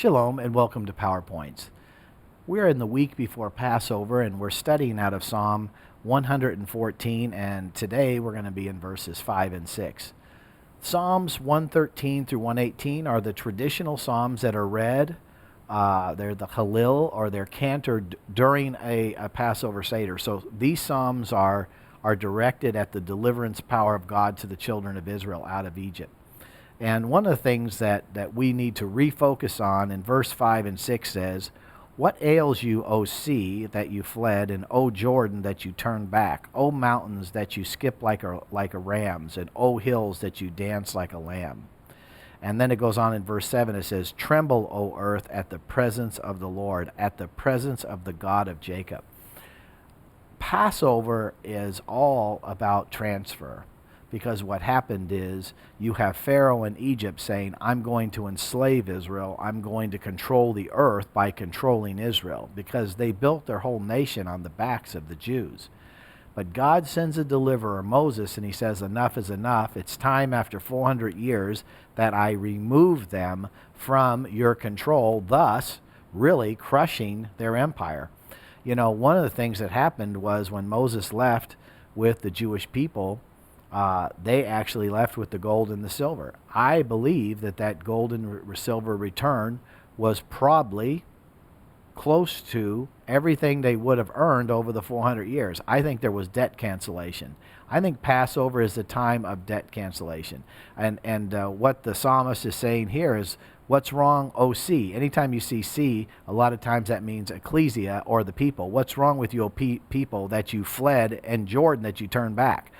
Shalom and welcome to PowerPoints. We're in the week before Passover and we're studying out of Psalm 114, and today we're going to be in verses 5 and 6. Psalms 113 through 118 are the traditional psalms that are read. They're the Hallel, or they're cantored during a Passover Seder. So these psalms are directed at the deliverance power of God to the children of Israel out of Egypt. And one of the things that we need to refocus on in verse 5 and 6 says, "What ails you, O sea, that you fled, and O Jordan, that you turned back? O mountains, that you skip like a ram's, and O hills, that you dance like a lamb?" And then it goes on in verse 7, it says, "Tremble, O earth, at the presence of the Lord, at the presence of the God of Jacob." Passover is all about transfer. Because what happened is you have Pharaoh in Egypt saying, "I'm going to enslave Israel. I'm going to control the earth by controlling Israel," because they built their whole nation on the backs of the Jews. But God sends a deliverer, Moses, and he says, enough is enough. It's time after 400 years that I remove them from your control, thus really crushing their empire. You know, one of the things that happened was when Moses left with the Jewish people, they actually left with the gold and the silver. I believe that gold and silver return was probably close to everything they would have earned over the 400 years. I think there was debt cancellation. I think Passover is the time of debt cancellation. And what the psalmist is saying here is, what's wrong, O sea? Anytime you see sea, a lot of times that means ecclesia, or the people. What's wrong with you, O people, that you fled, and Jordan, that you turned back?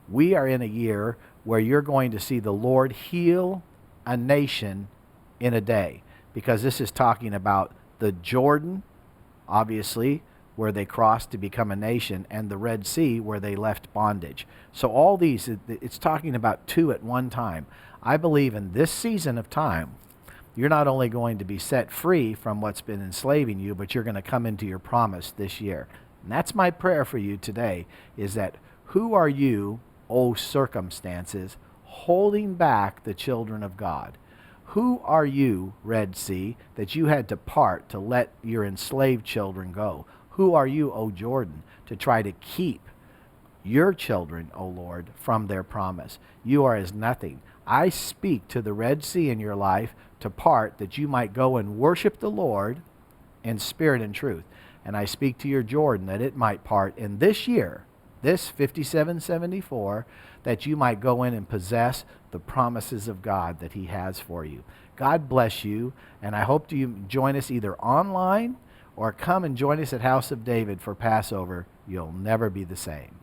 We are in a year where you're going to see the Lord heal a nation in a day, because this is talking about the Jordan, obviously, where they crossed to become a nation, and the Red Sea, where they left bondage. So all these, it's talking about two at one time. I believe in this season of time, you're not only going to be set free from what's been enslaving you, but you're going to come into your promise this year. And that's my prayer for you today, is that who are you, O circumstances, holding back the children of God? Who are you, Red Sea, that you had to part to let your enslaved children go? Who are you, O Jordan, to try to keep your children, O Lord, from their promise? You are as nothing. I speak to the Red Sea in your life to part, that you might go and worship the Lord in spirit and truth. And I speak to your Jordan, that it might part in this year, this 5774, that you might go in and possess the promises of God that he has for you. God bless you, and I hope you join us either online or come and join us at House of David for Passover. You'll never be the same.